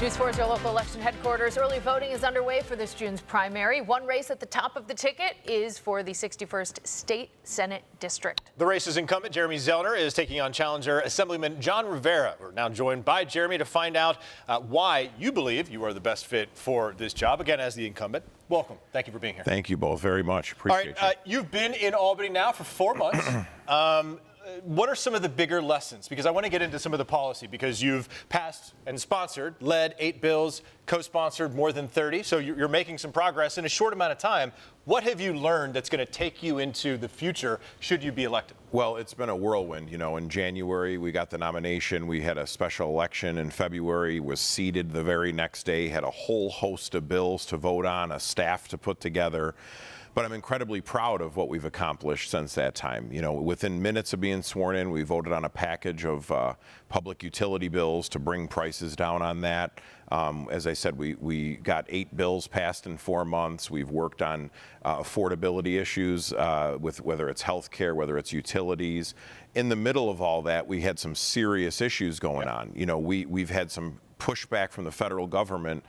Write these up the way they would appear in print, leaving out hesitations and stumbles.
News 4 is your local election headquarters. Early voting is underway for this June's primary. One race at the top of the ticket is for the 61st State Senate District. The race's incumbent, Jeremy Zellner, is taking on challenger Assemblyman John Rivera. We're now joined by Jeremy to find out why you believe you are the best fit for this job, again, as the incumbent. Welcome. Thank you for being here. Thank you both very much. Appreciate All right, you've been in Albany now for 4 months. What are some of the bigger lessons? Because I want to get into some of the policy, because you've passed and sponsored, led 8 bills, co-sponsored more than 30. So you're making some progress in a short amount of time. What have you learned that's going to take you into the future should you be elected? Well, it's been a whirlwind. You know, in January, we got the nomination. We had a special election in February, was seated the very next day, had a whole host of bills to vote on, a staff to put together. But I'm incredibly proud of what we've accomplished since that time. You know, within minutes of being sworn in, we voted on a package of public utility bills to bring prices down on that. As I said, we got 8 bills passed in 4 months. We've worked on affordability issues with whether it's health care, whether it's utilities. In the middle of all that, we had some serious issues going on. You know, we've had some pushback from the federal government,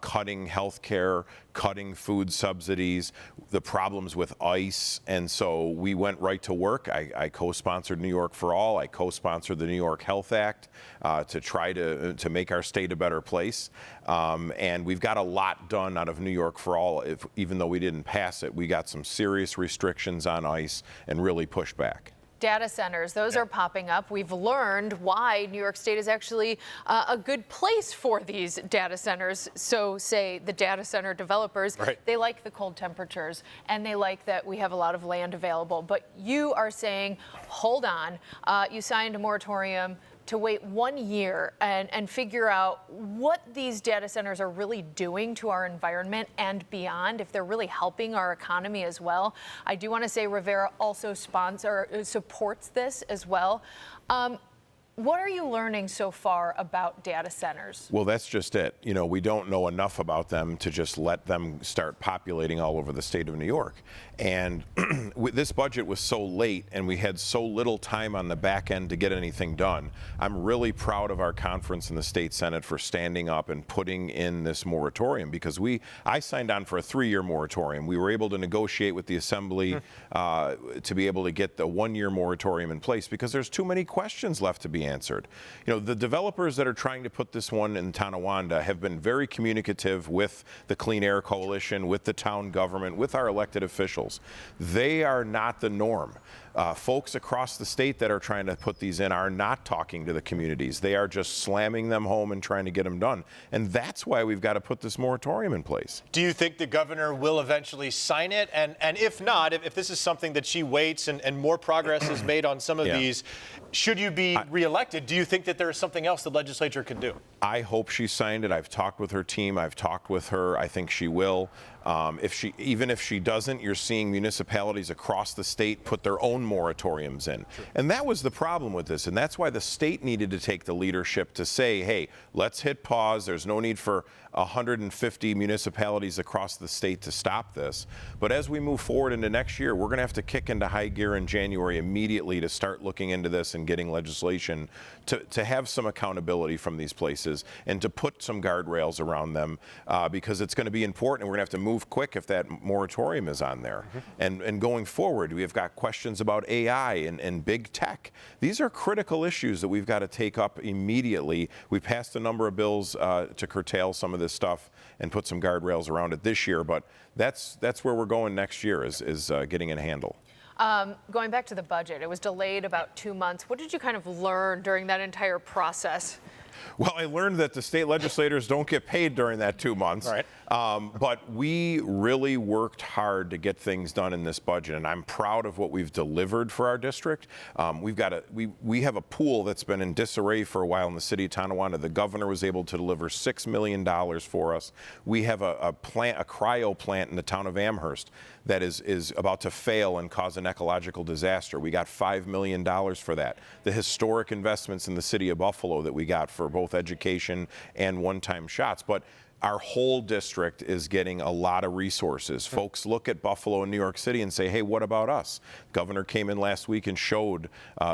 cutting health care, cutting food subsidies, the problems with ICE. And so we went right to work. I co-sponsored New York for All. I co-sponsored the New York Health Act to try to make our state a better place. And we've got a lot done out of New York for All. Even though we didn't pass it, we got some serious restrictions on ICE and really pushed back. Data centers, those are popping up. We've learned why New York State is actually a good place for these data centers. So say the data center developers, They like the cold temperatures and they like that we have a lot of land available. But you are saying, hold on, you signed a moratorium to wait 1 year and figure out what these data centers are really doing to our environment and beyond, if they're really helping our economy as well. I do want to say Rivera also supports this as well. What are you learning so far about data centers? Well, that's just it. You know, we don't know enough about them to just let them start populating all over the state of New York. And this budget was so late and we had so little time on the back end to get anything done. I'm really proud of our conference in the state Senate for standing up and putting in this moratorium, because I signed on for a 3-year moratorium. We were able to negotiate with the Assembly to be able to get the 1-year moratorium in place, because there's too many questions left to be answered. You know, the developers that are trying to put this one in Tonawanda have been very communicative with the Clean Air Coalition, with the town government, with our elected officials. They are not the norm. Folks across the state that are trying to put these in are not talking to the communities. They are just slamming them home and trying to get them done. And that's why we've got to put this moratorium in place. Do you think the governor will eventually sign it? And if not, if this is something that she waits and more progress is made on some of these, should you be reelected, do you think that there is something else the legislature can do? I hope she signed it. I've talked with her team. I've talked with her. I think she will. Even if she doesn't, you're seeing municipalities across the state put their own moratoriums in. Sure. And that was the problem with this. And that's why the state needed to take the leadership to say, hey, let's hit pause. There's no need for 150 municipalities across the state to stop this. But as we move forward into next year, we're going to have to kick into high gear in January immediately to start looking into this and getting legislation to have some accountability from these places and to put some guardrails around them, because it's going to be important, and we're going to have to move quick if that moratorium is on there. And going forward, we have got questions about AI and big tech. These are critical issues that we've got to take up immediately. We passed a number of bills to curtail some of this stuff and put some guardrails around it this year, but that's where we're going next year, is getting in a handle. Going back to the budget, it was delayed about 2 months. What did you kind of learn during that entire process? Well, I learned that the state legislators don't get paid during that 2 months. Right. But we really worked hard to get things done in this budget, and I'm proud of what we've delivered for our district. We have a pool that's been in disarray for a while in the city of Tonawanda. The governor was able to deliver $6 million for us. We have a cryo plant in the town of Amherst that is about to fail and cause an ecological disaster. We got $5 million for that. The historic investments in the city of Buffalo that we got for both education and one-time shots. But our whole district is getting a lot of resources. Folks look at Buffalo and New York City and say, hey, what about us? Governor came in last week and showed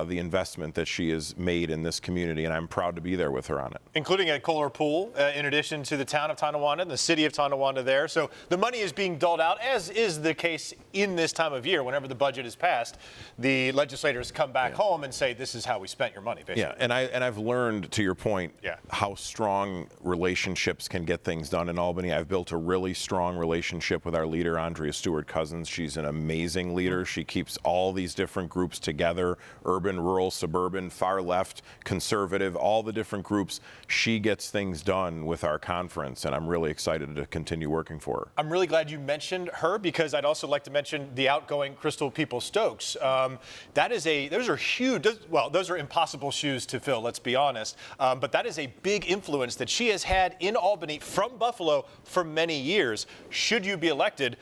the investment that she has made in this community, and I'm proud to be there with her on it. Including at Kohler Pool, in addition to the town of Tonawanda and the city of Tonawanda there. So the money is being doled out, as is the case in this time of year. Whenever the budget is passed, the legislators come back home and say, this is how we spent your money, basically. Yeah, and I've learned, to your point, Yeah. how strong relationships can get things done in Albany. I've built a really strong relationship with our leader, Andrea Stewart-Cousins. She's an amazing leader. She keeps all these different groups together, urban, rural, suburban, far left, conservative, all the different groups. She gets things done with our conference, and I'm really excited to continue working for her. I'm really glad you mentioned her, because I'd also like to mention the outgoing Crystal People-Stokes. Those are huge, well, those are impossible shoes to fill, let's be honest. But that is a big influence that she has had in Albany from Buffalo for many years. Should you be elected,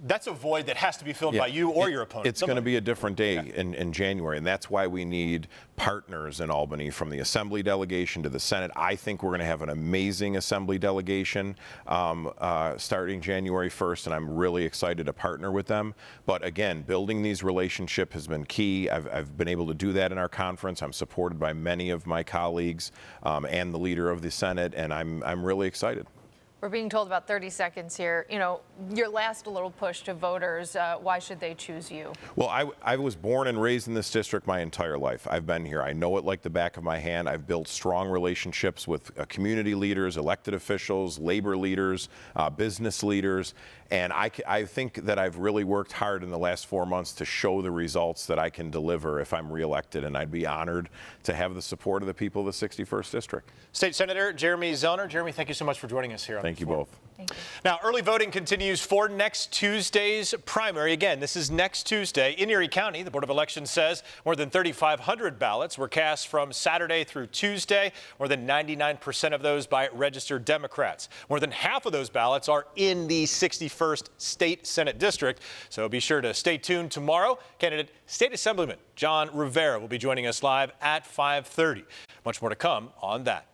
that's a void that has to be filled by you or your opponent. It's going to be a different day in January, and that's why we need partners in Albany, from the Assembly delegation to the Senate. I think we're going to have an amazing Assembly delegation starting January 1st, and I'm really excited to partner with them. But again, building these relationships has been key. I've been able to do that in our conference. I'm supported by many of my colleagues and the leader of the Senate, and I'm really excited. We're being told about 30 seconds here. You know, your last little push to voters, why should they choose you? Well, I was born and raised in this district my entire life. I've been here. I know it like the back of my hand. I've built strong relationships with community leaders, elected officials, labor leaders, business leaders. And I think that I've really worked hard in the last 4 months to show the results that I can deliver if I'm reelected. And I'd be honored to have the support of the people of the 61st District. State Senator Jeremy Zellner. Jeremy, thank you so much for joining us here on Thank the you floor. both. Thank you. Now, early voting continues for next Tuesday's primary. Again, this is next Tuesday. In Erie County, the Board of Elections says more than 3,500 ballots were cast from Saturday through Tuesday, more than 99% of those by registered Democrats. More than half of those ballots are in the 61st State Senate District, so be sure to stay tuned tomorrow. Candidate State Assemblyman John Rivera will be joining us live at 5:30. Much more to come on that.